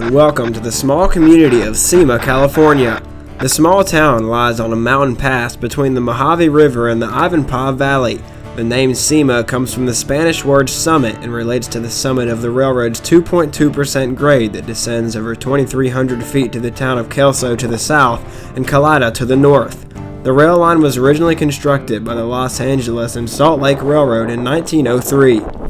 and welcome to the small community of Cima, California. The small town lies on a mountain pass between the Mojave River and the Ivanpah Valley. The name Cima comes from the Spanish word summit and relates to the summit of the railroad's 2.2% grade that descends over 2,300 feet to the town of Kelso to the south and Calada to the north. The rail line was originally constructed by the Los Angeles and Salt Lake Railroad in 1903.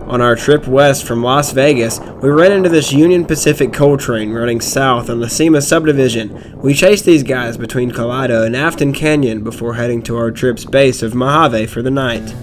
On our trip west from Las Vegas, we ran into this Union Pacific coal train running south on the Cima Subdivision. We chased these guys between Calada and Afton Canyon before heading to our trip's base of Mojave for the night.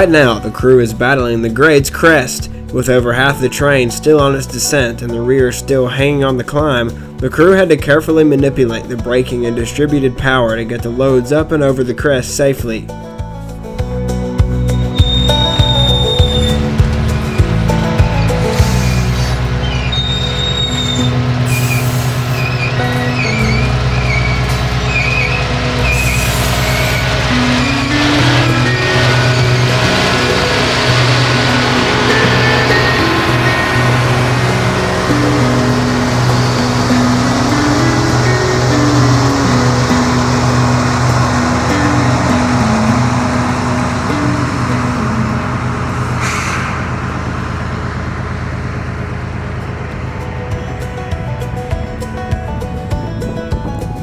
Right now, the crew is battling the grade's crest. With over half the train still on its descent and the rear still hanging on the climb, the crew had to carefully manipulate the braking and distributed power to get the loads up and over the crest safely.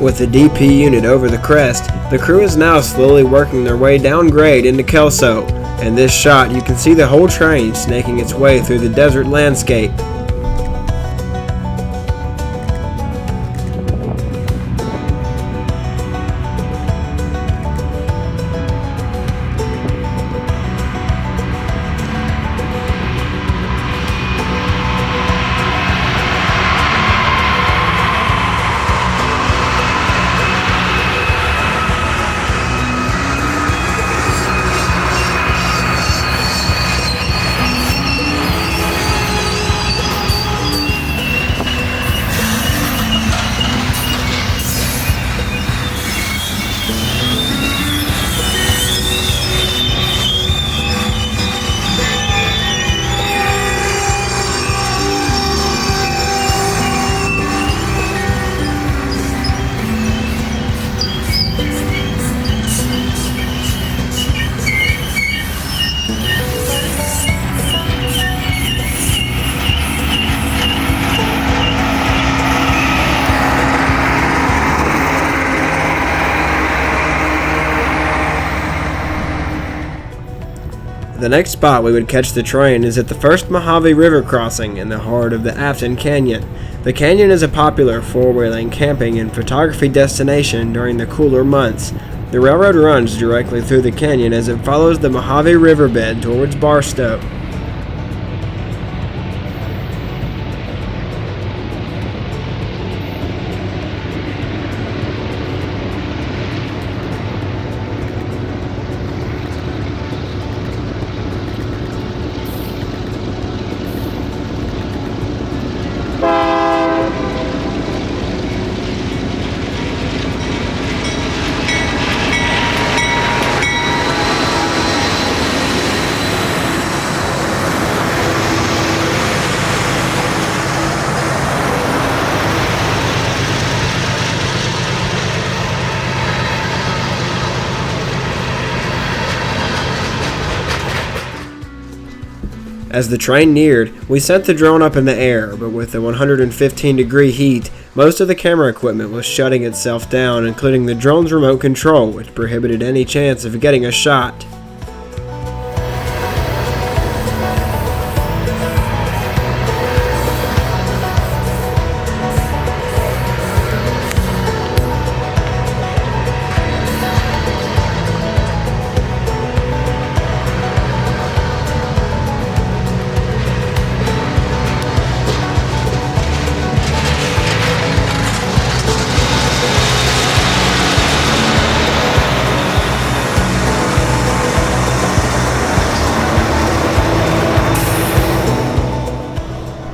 With the DP unit over the crest, the crew is now slowly working their way down grade into Kelso. In this shot, you can see the whole train snaking its way through the desert landscape. The next spot we would catch the train is at the first Mojave River crossing in the heart of the Afton Canyon. The canyon is a popular four-wheeling camping and photography destination during the cooler months. The railroad runs directly through the canyon as it follows the Mojave riverbed towards Barstow. As the train neared, we sent the drone up in the air, but with the 115-degree heat, most of the camera equipment was shutting itself down, including the drone's remote control, which prohibited any chance of getting a shot.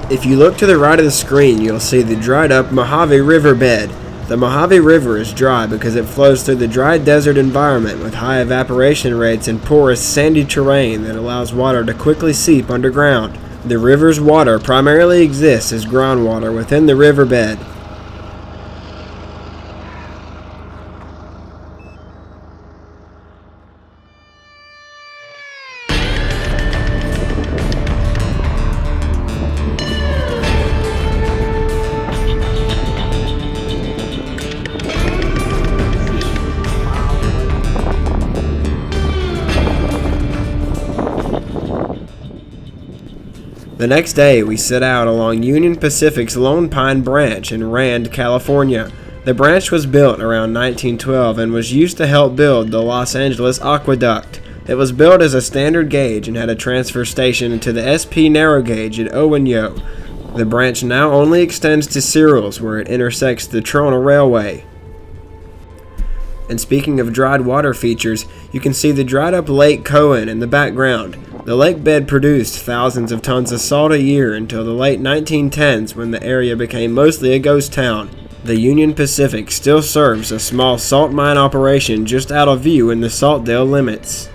If you look to the right of the screen, you'll see the dried up Mojave River bed. The Mojave River is dry because it flows through the dry desert environment with high evaporation rates and porous sandy terrain that allows water to quickly seep underground. The river's water primarily exists as groundwater within the riverbed. The next day, we set out along Union Pacific's Lone Pine Branch in Rand, California. The branch was built around 1912 and was used to help build the Los Angeles Aqueduct. It was built as a standard gauge and had a transfer station into the SP narrow gauge at Owensboro. The branch now only extends to Searles, where it intersects the Trona Railway. And speaking of dried water features, you can see the dried up Lake Cohen in the background. The lake bed produced thousands of tons of salt a year until the late 1910s, when the area became mostly a ghost town. The Union Pacific still serves a small salt mine operation just out of view in the Saltdale limits.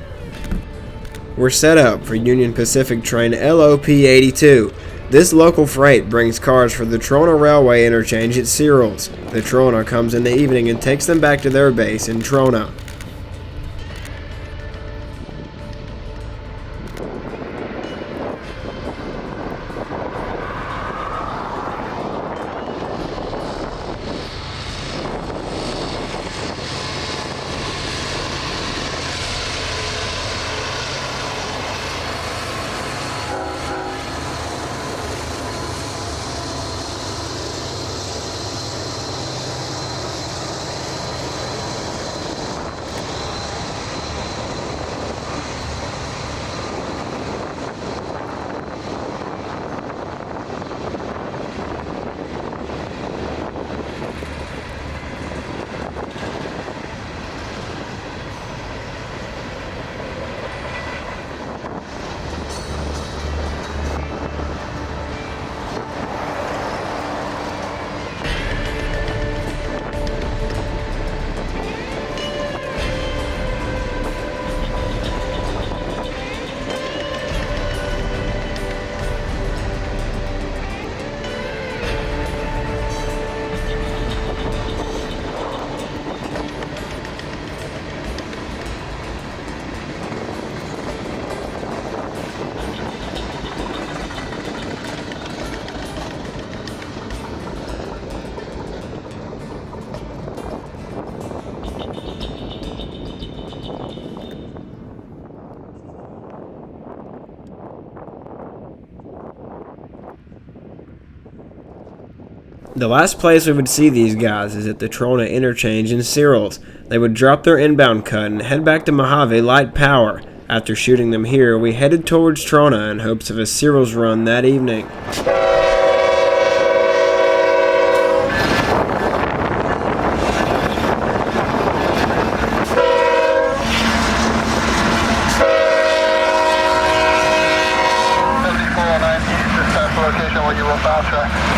We're set up for Union Pacific train LOP 82. This local freight brings cars for the Trona Railway interchange at Searles. The Trona comes in the evening and takes them back to their base in Trona. The last place we would see these guys is at the Trona interchange in Searles. They would drop their inbound cut and head back to Mojave Light Power. After shooting them here, we headed towards Trona in hopes of a Searles run that evening. Location where you will fast track.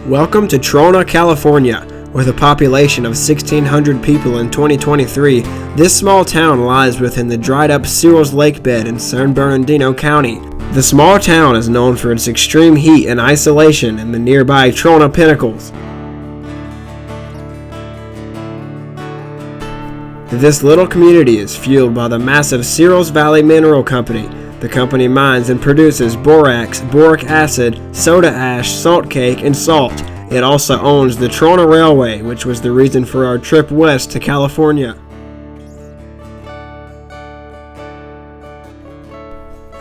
Welcome to Trona, California. With a population of 1,600 people in 2023, this small town lies within the dried-up Searles lake bed in San Bernardino County. The small town is known for its extreme heat and isolation in the nearby Trona Pinnacles. This little community is fueled by the massive Searles Valley Mineral Company. The company mines and produces borax, boric acid, soda ash, salt cake, and salt. It also owns the Trona Railway, which was the reason for our trip west to California.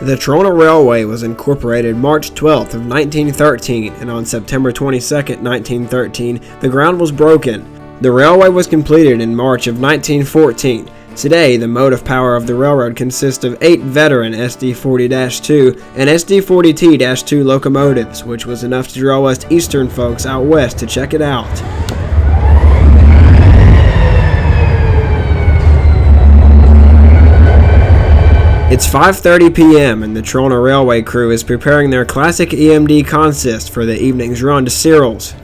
The Trona Railway was incorporated March 12th of 1913, and on September 22nd, 1913, the ground was broken. The railway was completed in March of 1914. Today, the motive power of the railroad consists of 8 veteran SD40-2 and SD40T-2 locomotives, which was enough to draw us eastern folks out west to check it out. It's 5:30 p.m. and the Trona Railway crew is preparing their classic EMD consist for the evening's run to Searles.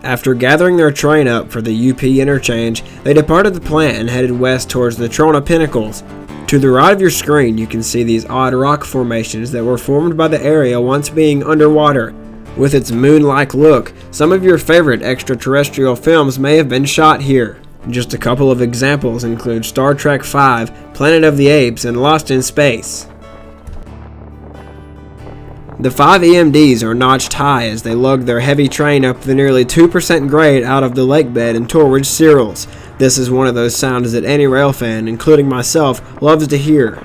After gathering their train up for the UP interchange, they departed the plant and headed west towards the Trona Pinnacles. To the right of your screen, you can see these odd rock formations that were formed by the area once being underwater. With its moon-like look, some of your favorite extraterrestrial films may have been shot here. Just a couple of examples include Star Trek V, Planet of the Apes, and Lost in Space. The 5 EMDs are notched high as they lug their heavy train up the nearly 2% grade out of the lake bed and towards Searles. This is one of those sounds that any rail fan, including myself, loves to hear.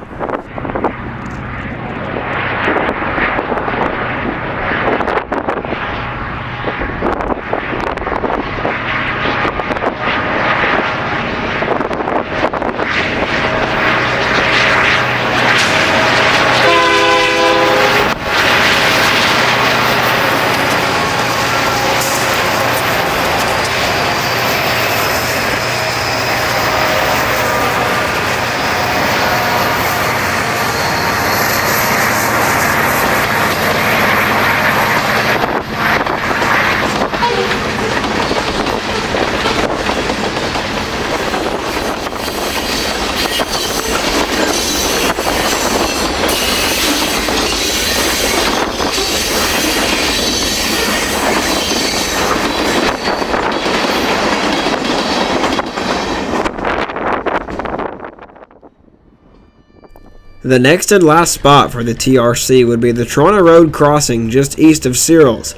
The next and last spot for the TRC would be the Trona Road crossing just east of Searles.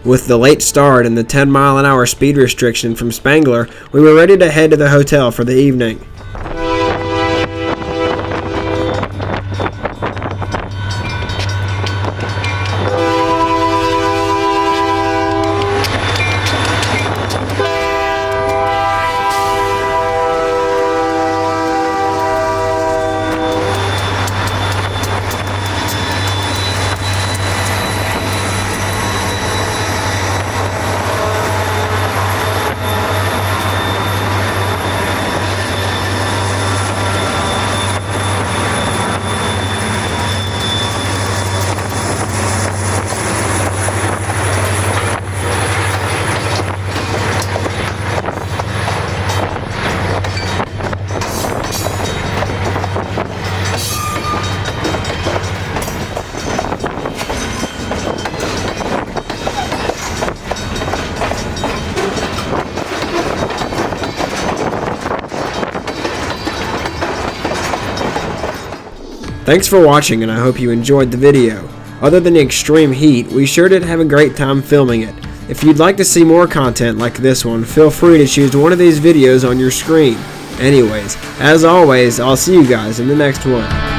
With the late start and the 10-mile-an-hour speed restriction from Spangler, we were ready to head to the hotel for the evening. Thanks for watching, and I hope you enjoyed the video. Other than the extreme heat, we sure did have a great time filming it. If you'd like to see more content like this one, feel free to choose one of these videos on your screen. Anyways, as always, I'll see you guys in the next one.